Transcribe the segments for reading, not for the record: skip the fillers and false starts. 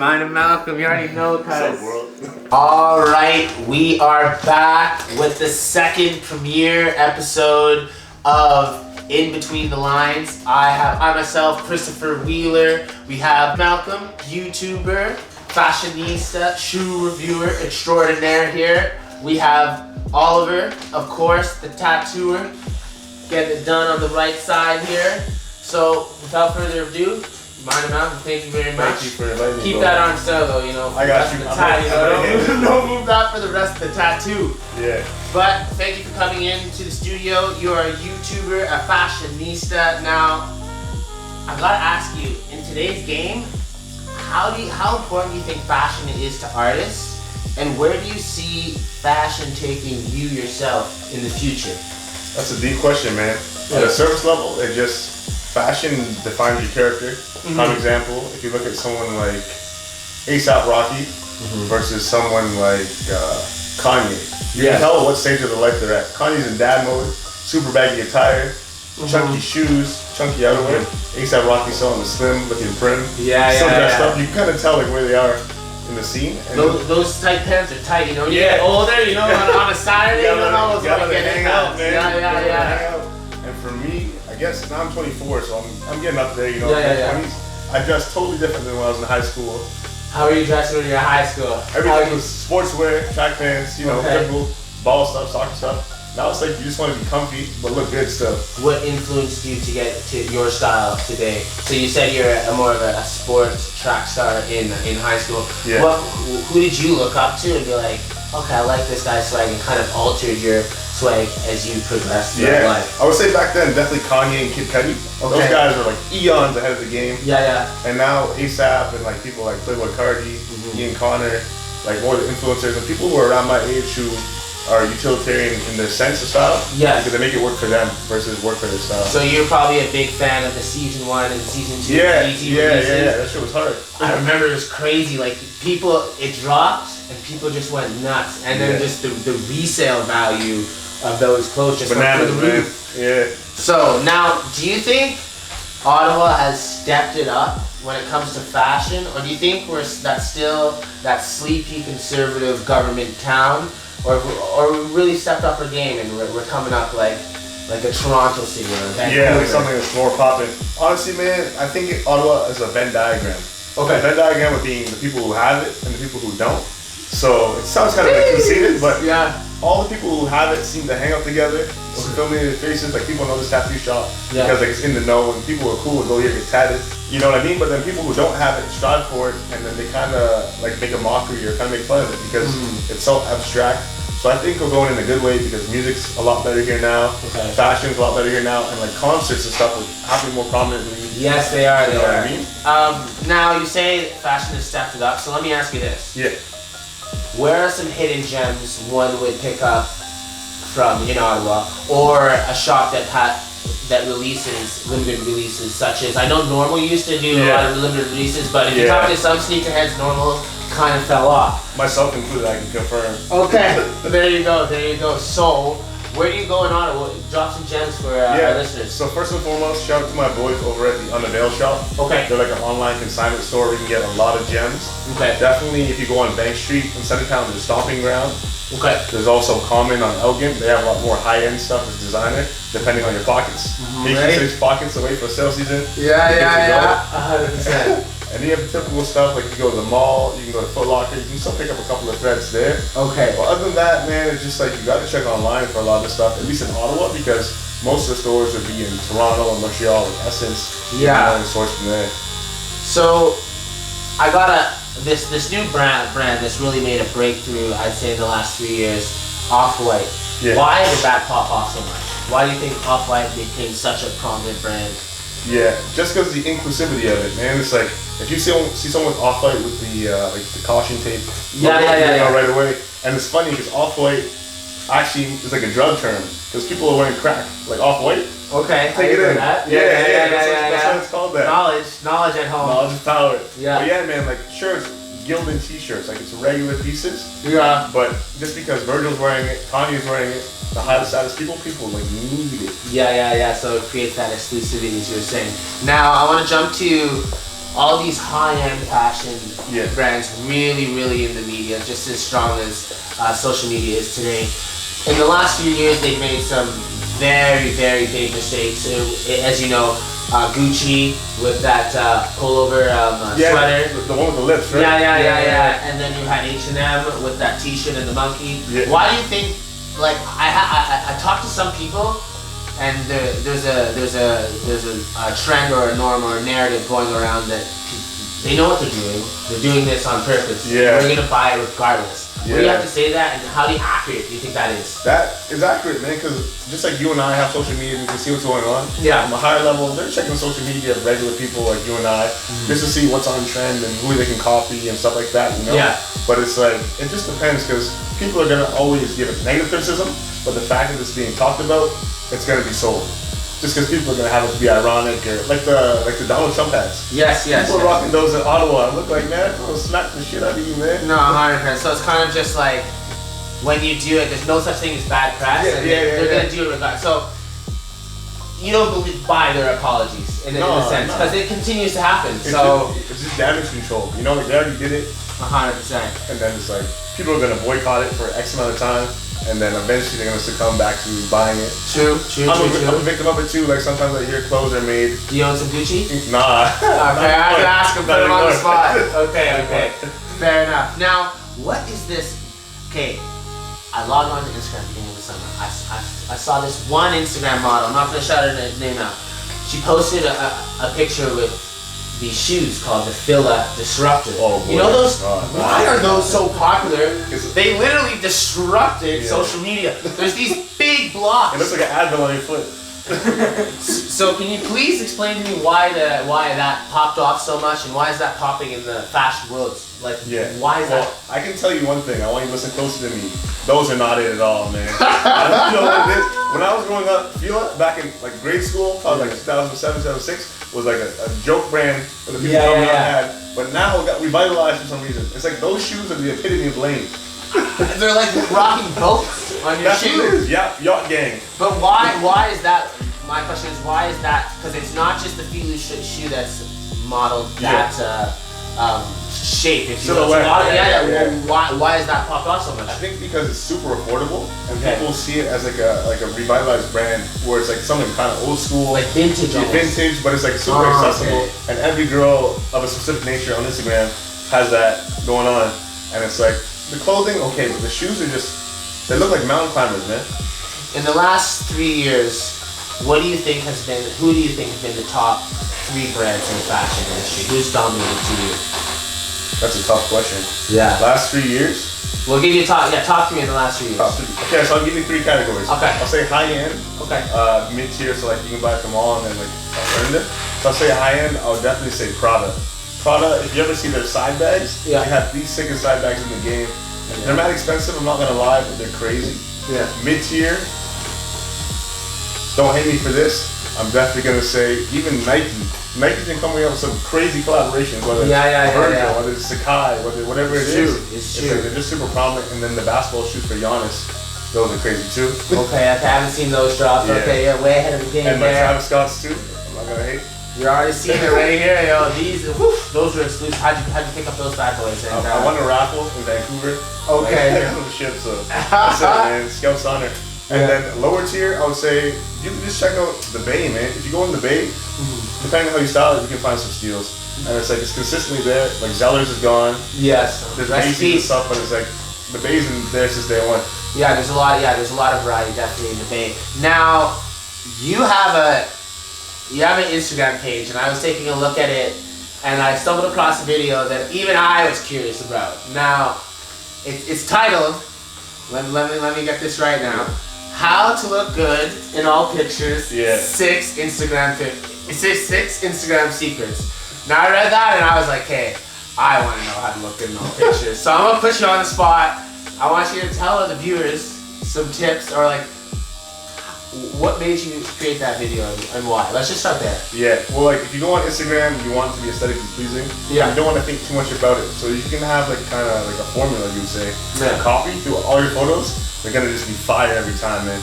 MindOfMalcolm, you already know, cuz. What's up, world? Alright, we are back with the second premiere episode of In Between the Lines. I myself, Christopher Wheeler. We have Malcolm, YouTuber, Fashionista, shoe reviewer extraordinaire here. We have Oliver, of course, the tattooer. Getting it done on the right side here. So, without further ado, MindOfMalcolm, thank you very much. Thank you for inviting me. Keep that on still though, you know. I got you. Don't move that for the rest of the tattoo. Yeah. But thank you for coming into the studio. You are a YouTuber, a fashionista. Now, I gotta ask you, in today's game, how important do you think fashion is to artists? And where do you see fashion taking you yourself in the future? That's a deep question, man. At a surface level, fashion defines your character. Prime example, if you look at someone like A$AP Rocky versus someone like Kanye, you can tell what stage of their life they're at. Kanye's in dad mode, super baggy attire, chunky shoes, chunky outerwear. A$AP Rocky's still on the slim, looking prim, still dressed up. You kind of tell like where they are in the scene. And those tight pants are tight, you know. When you get older, you know, on a Saturday, you don't know what's going to get in out, man. Yeah. And for me, I guess now I'm 24, so I'm getting up there, you know. Yeah. 20s. I dress totally different than when I was in high school. How were you dressing when you were in high school? Everything was sportswear, track pants, you know, typical ball stuff, soccer stuff. Now it's like you just want to be comfy, but look good still. What influenced you to get to your style today? So you said you're more of a sports track star in high school. Yeah. Who did you look up to and be like, okay, I like this guy's swag, and kind of altered your swag as you progressed through life? I would say back then, definitely Kanye and Kid Cudi. Those guys were like eons ahead of the game. Yeah. And now A$AP and like people like Playboy Cardi, Ian Connor, like more the influencers and people who are around my age who are utilitarian in their sense of style. Yeah. Because they make it work for them versus work for their style. So you're probably a big fan of the season 1 and season 2 releases. Yeah. That shit was hard. I remember it was crazy. Like it dropped and people just went nuts. And then just the resale value of those clothes just went through the roof. Yeah. So now, do you think Ottawa has stepped it up when it comes to fashion, or do you think we're still that sleepy conservative government town, or we really stepped up our game and we're coming up like a Toronto city or a Vancouver? Yeah, like something that's more popping. Honestly, man, I think Ottawa is a Venn diagram. Okay. A Venn diagram of being the people who have it and the people who don't. So it sounds kind of like conceited, but all the people who have it seem to hang out together. It's filming their faces, like people know this tattoo shop because like it's in the know, and people are cool and go here get tatted. You know what I mean? But then people who don't have it strive for it, and then they kind of like make a mockery or kind of make fun of it because it's so abstract. So I think we're going in a good way because music's a lot better here now. Fashion's a lot better here now, and like concerts and stuff are happening more prominently. Yes, they are. You know what I mean? Now you say fashion has stepped it up, so let me ask you this. Yeah. Where are some hidden gems one would pick up from in Ottawa, or a shop that releases limited releases, such as I know Normal used to do a lot of limited releases, but if you talk to some sneakerheads, Normal kind of fell off. Myself included, I can confirm. Okay, there you go. So, where do you go in Ottawa? Drop some gems for our listeners. So first and foremost, shout out to my boys over at the Unavail shop. Okay. They're like an online consignment store where you can get a lot of gems. Okay. Definitely, if you go on Bank Street in Centertown, there's Stomping Ground. Okay. There's also Common on Elgin. They have a lot more high-end stuff as designer, depending on your pockets. Make sure 6 pockets away for sale season. Yeah. 100%. And then you have the typical stuff, like you go to the mall, you can go to Foot Locker, you can still pick up a couple of threads there. Okay. But other than that, man, it's just like you gotta check online for a lot of this stuff, at least in Ottawa, because most of the stores would be in Toronto and Montreal, like Essence. Yeah. And source from there. So, I got this new brand that's really made a breakthrough, I'd say, in the last 3 years, Off-White. Yeah. Why did that pop off so much? Why do you think Off-White became such a prominent brand? Yeah, just because of the inclusivity of it, man. It's like, if you see someone with Off-White with the like the caution tape, you know right away. And it's funny because Off-White actually is like a drug term because people are wearing crack, like Off-White. Okay, take it in. That. That's what it's called. That knowledge at home. Knowledge is power. Yeah. But yeah, man. Like shirts, Gildan t-shirts, like it's regular pieces. Yeah. But just because Virgil's wearing it, Kanye's wearing it, the highest status people like need it. Yeah. So it creates that exclusivity, as you were saying. Now I want to jump to all these high-end fashion brands really in the media, just as strong as social media is today. In the last few years, they've made some very big mistakes. As you know, Gucci with that pullover sweater. The one with the lips, right? Yeah. And then you had H&M with that T-shirt and the monkey. Yeah. Why do you think? Like I talked to some people, and there's a trend or a norm or a narrative going around that they know what they're doing. They're doing this on purpose. Yeah. We're gonna buy it regardless. What do you have to say that, and how accurate do you think that is? That is accurate, man, because just like you and I have social media, we can see what's going on. Yeah. From a higher level, they're checking social media of regular people like you and I, just to see what's on trend and who they can copy and stuff like that, you know? Yeah. But it's like, it just depends, because people are gonna always give it negative criticism, but the fact that it's being talked about, it's gonna be sold. Just because people are gonna have it to be ironic, or like the Donald Trump hats. Yes. People are rocking those in Ottawa. I look like, man, I'm gonna smack the shit out of you, man. No, 100%. So it's kind of just like when you do it, there's no such thing as bad press, and they're gonna do it regardless. So you don't buy their apologies in a sense, because it continues to happen. It's just damage control. You know, like they already did it. 100%. And then it's like people are gonna boycott it for X amount of time. And then eventually they're gonna succumb back to buying it. True. I'm a victim of it too. Like sometimes I hear clothes are made. Do you own some Gucci? Nah. Okay, I can ask him, put him on the spot. Okay. Fair enough. Now, what is this? Okay, I logged on to Instagram at the beginning of the summer. I saw this one Instagram model. I'm not gonna shout her name out. She posted a picture with these shoes called the Fila Disruptor. Oh, boy. You know those? Why are those so popular? They literally disrupted social media. There's these big blocks. It looks like an Advil on your foot. So can you please explain to me why that popped off so much, and why is that popping in the fashion world? Like, why is that? I can tell you one thing. I want you to listen closer to me. Those are not it at all, man. I don't know what it is. When I was growing up, Fila back in like grade school, probably like 2007, 2006. Was like a joke brand that the people growing up had, but now it got revitalized for some reason. It's like those shoes are the epitome of lame. They're like rocking boats on your shoes. Yeah, yacht gang. But why is that? My question is, why is that? Because it's not just the Fila shoe that's modeled that shape, if you will. Why is that popped off so much? I think because it's super affordable, and people see it as like a revitalized brand, where it's like something kind of old school, like vintage, vintage, but it's like super accessible. And every girl of a specific nature on Instagram has that going on, and it's like the clothing, okay, but the shoes are just—they look like mountain climbers, man. In the last 3 years, who do you think has been the top 3 brands in the fashion industry? Who's dominated to you? That's a tough question. Yeah. Last 3 years? We'll give you top 3 in the last 3 years. Top 3. Okay, so I'll give you 3 categories. Okay. I'll say high end. Okay. Mid-tier, so like you can buy it from all and then like earned it. So I'll say high end. I'll definitely say Prada. Prada, if you ever see their side bags, they have these sickest side bags in the game. They're not expensive, I'm not gonna lie, but they're crazy. Yeah. Mid-tier, don't hate me for this. I'm definitely gonna say even Nike. Nike's been coming up with some crazy collaborations, whether it's Virgil, whether it's Sakai, whatever it is. It's true. Like they're just super prominent. And then the basketball shoes for Giannis, those are crazy too. Okay, I haven't seen those drop. Yeah. Okay, yeah, way ahead of the game. And my Travis Scott's too. I'm not gonna hate. You're already seeing it right here, yo. Those are exclusive. How'd you pick up those bad boys? And, I won a raffle in Vancouver. Okay. Ship, so that's it, man. Scout's honor. And then lower tier, I would say you can just check out the Bay, man. If you go in the Bay, depending on how you style it, you can find some steals. And it's like it's consistently there. Like Zellers is gone. Yes. There's Macy's and stuff, but it's like the Bay's in there since day one. Yeah, there's a lot of variety definitely in the Bay. Now, you have an Instagram page, and I was taking a look at it, and I stumbled across a video that even I was curious about. Now, it's titled. Let me get this right now. How to look good in all pictures. Yeah. 6 Instagram secrets. Now I read that and I was like, hey, I want to know how to look good in all pictures. So I'm gonna put you on the spot. I want you to tell the viewers some tips, or like, what made you create that video and why? Let's just start there. Yeah. Well, like if you go on Instagram, you want it to be aesthetically pleasing. Yeah. You don't want to think too much about it, so you can have like kind of like a formula, you would say. Yeah. Copy through all your photos. They're gonna just be fire every time, man.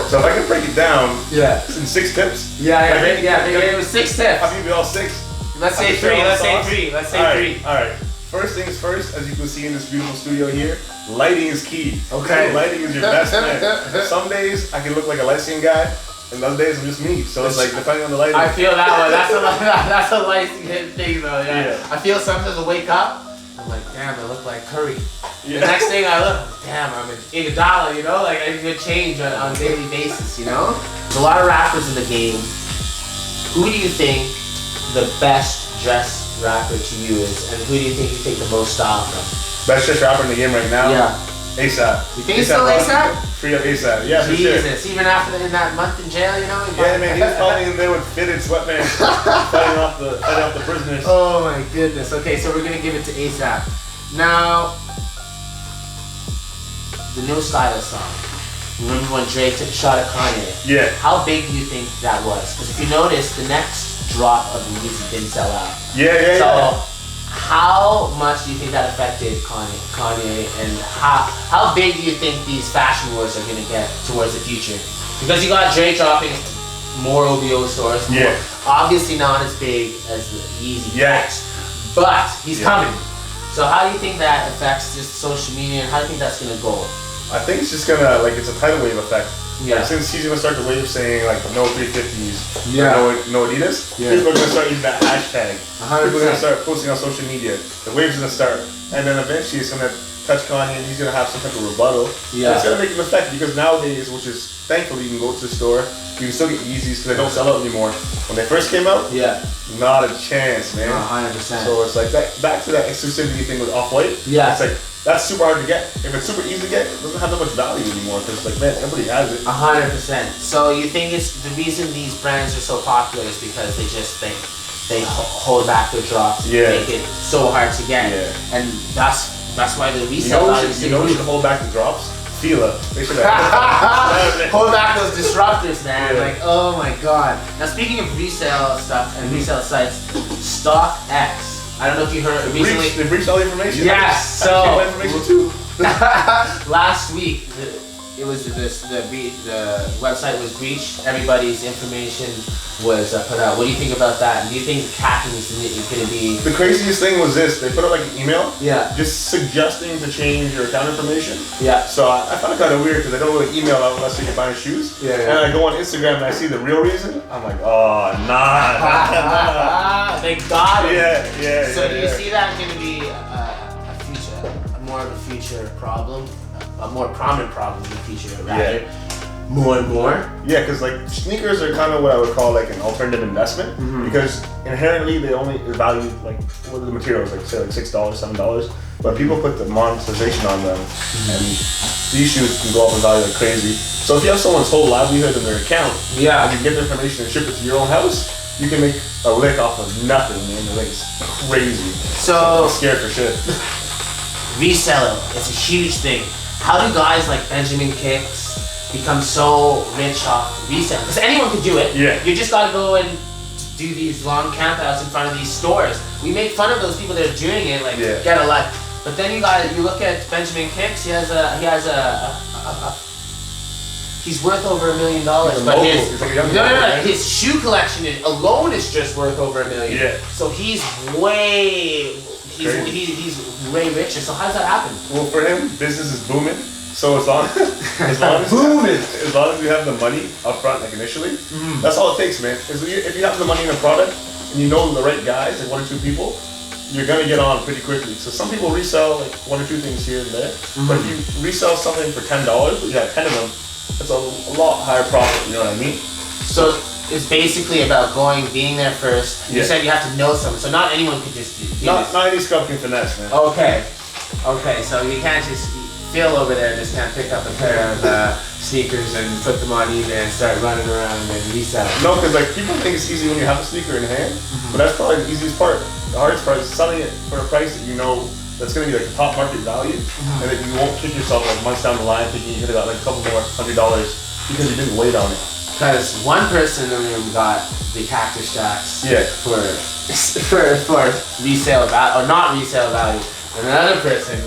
So if I can break it down, in 6 tips. It was 6 tips. I'll give you all 6. Let's say three. Let's say three. Let's say three. All right. First things first, as you can see in this beautiful studio here, lighting is key. Okay. Lighting is your best friend. Some days I can look like a light-skinned guy, and other days I'm just me. So it's like depending on the lighting. I feel that one. That's a light-skinned thing though. Yeah. I feel sometimes I wake up, I'm like, damn, I look like Curry. The next thing I look, damn, I'm in Iguodala. You know, like I get change on a daily basis. You know, there's a lot of rappers in the game. Who do you think the best dressed rapper to you is, and who do you think you take the most style from? Best dressed rapper in the game right now? Yeah. ASAP. You think it's still ASAP? Free up ASAP. Yeah, for sure. Jesus, even after in that month in jail, you know? Yeah, man, he was probably in there with fitted sweatpants, fighting off the prisoners. Oh my goodness. Okay, so we're gonna give it to ASAP. Now, the No Stylist song. Remember when Drake took a shot at Kanye? Yeah. How big do you think that was? Because if you notice, the next drop of the music didn't sell out. Yeah. So, how much do you think that affected Kanye, and how big do you think these fashion wars are going to get towards the future? Because you got Drake dropping more OVO stores. Yeah. Obviously not as big as the Yeezy X, but he's coming. So how do you think that affects just social media, and how do you think that's going to go? I think it's just gonna, like, it's a tidal wave effect. Yeah. Like, since he's gonna start the wave saying, like, no 350s, no Adidas, people are gonna start using that hashtag. 100%. People are gonna start posting on social media. The wave's gonna start. And then eventually it's gonna touch Kanye and he's gonna have some type of rebuttal. Yeah. It's gonna make an effect because nowadays, which is, thankfully, you can go to the store, you can still get Yeezys because they don't sell out anymore. When they first came out, not a chance, man. 100%. So it's like that, back to that exclusivity thing with Off-White. Yeah. It's like, that's super hard to get. If it's super easy to get, it doesn't have that much value anymore because, like, man, everybody has it. 100%. So you think it's the reason these brands are so popular is because they hold back their drops, make it so hard to get, and that's why the resale value is. You know who should hold back the drops? Fila. They should hold back those disruptors, man. Like, oh my god. Now speaking of resale stuff and resale sites, StockX. I don't know if you heard recently. They've reached all the information. Yes. So information too. last week, the website was breached. Everybody's information was put out. What do you think about that? And do you think hacking is going to be? The craziest thing was this: they put out like an email, just suggesting to change your account information. Yeah. So I found it kind of weird because I don't really email out unless you're buying shoes. Yeah. And I go on Instagram and I see the real reason. I'm like, oh, nah. They got it. Yeah. So do you see that going to be more of a future problem, a more prominent problem in the future, rather? More and more? Yeah, because like sneakers are kind of what I would call like an alternative investment because inherently they only value like what are the materials, like say like $6, $7, but people put the monetization on them and these shoes can go up in value like crazy. So if you have someone's whole livelihood in their account and you get the information and ship it to your own house, you can make a lick off of nothing, man. Like it's crazy. So I'm scared for shit. Reselling, it's a huge thing. How do guys like Benjamin Kicks become so rich off reselling? Because anyone could do it. Yeah. You just gotta go and do these long campouts in front of these stores. We make fun of those people that are doing it, like get a life. But then you look at Benjamin Kicks. He's worth over $1 million. But his shoe collection alone is just worth over $1 million. Yeah. So he's way richer. So how does that happen? Well, for him, business is booming. So as long as you have the money up front, like initially, that's all it takes, man. If you have the money in a product and you know the right guys, like 1 or 2 people, you're gonna get on pretty quickly. So some people resell like 1 or 2 things here and there, but if you resell something for $10, but you have 10 of them, it's a lot higher profit. You know what I mean? So it's basically about being there first. You said you have to know someone, so not anyone can just do this. Not any scrub can finesse, man. Okay, so you can't just. Phil over there just can't pick up a pair of sneakers and put them on eBay and start running around and resell. No, because like people think it's easy when you have a sneaker in hand, but that's probably the easiest part. The hardest part is selling it for a price that you know that's going to be like the top market value, and that you won't kick yourself like months down the line thinking you could have got like a couple more $100 because you didn't wait on it. Because one person in the room got the Cactus Jacks for resale value, or not resale value, and another person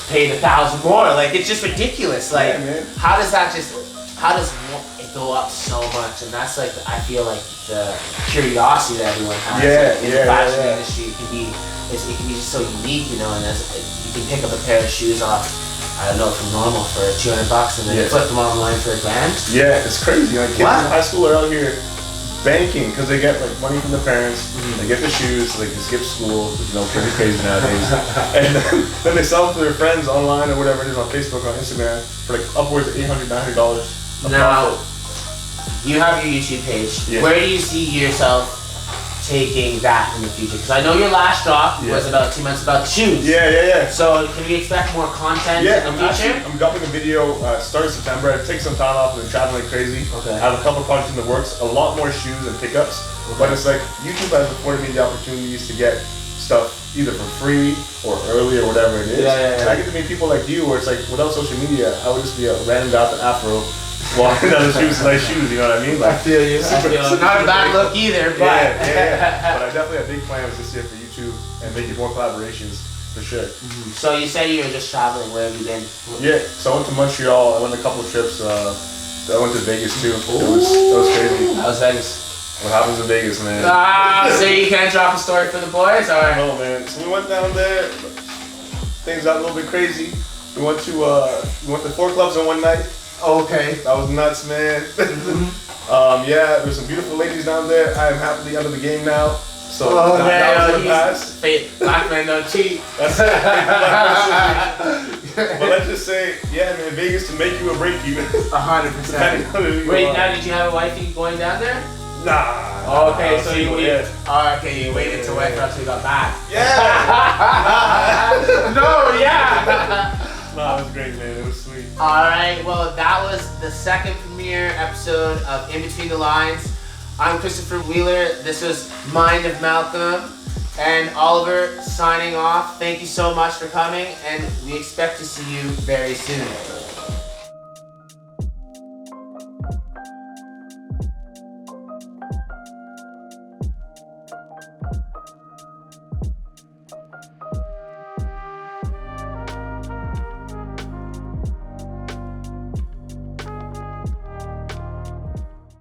paid $1,000 more. Like, it's just ridiculous. Like, how does that just how does it go up so much? And that's like, I feel like the curiosity that everyone has in the fashion industry. It can be just so unique, you know, and you can pick up a pair of shoes off, I don't know, from normal for $200 and then flip them online for $1,000. Yeah, it's crazy. Like kids in high school are out here banking because they get like money from the parents, they get the shoes so they can skip school, you know, pretty crazy nowadays. And then they sell them to their friends online or whatever it is on Facebook, on Instagram for like upwards of $800, $900. Now, you have your YouTube page. Yeah. Where do you see yourself taking that in the future? Because I know your last drop was about 2 months about the shoes. Yeah. So can we expect more content in the future? I'm dropping a video starting September. I take some time off and been traveling like crazy. Okay. I have a couple projects in the works, a lot more shoes and pickups. Okay. But it's like YouTube has afforded me the opportunities to get stuff either for free or early or whatever it is. And I get to meet people like you where it's like without social media, I would just be a random guy with an afro walking down the street with nice shoes, you know what I mean? Like, I feel you. Not a bad look either, but but I definitely have big plans this year for YouTube and making more collaborations for sure. So you said you were just traveling. Where have you been? Yeah, so I went to Montreal. I went a couple of trips. I went to Vegas too. It was crazy. How was Vegas? What happens in Vegas, man? So you can't drop a story for the boys, or? No, man. So we went down there. Things got a little bit crazy. We went to 4 clubs in one night. Okay. That was nuts, man. Yeah, there's some beautiful ladies down there. I am happily out of the game now. So that was in the past. Black men don't cheat. That's it. But let's just say, yeah, man, Vegas to make you or break you. 100%. Wait, now did you have a wifey going down there? Nah. Okay, so you waited to wait until you got back. Yeah. No, yeah. No, it was great, man. It was sweet. Alright, well, that was the second premiere episode of In Between the Lines. I'm Christopher Wheeler. This was Mind of Malcolm. And Oliver signing off. Thank you so much for coming, and we expect to see you very soon.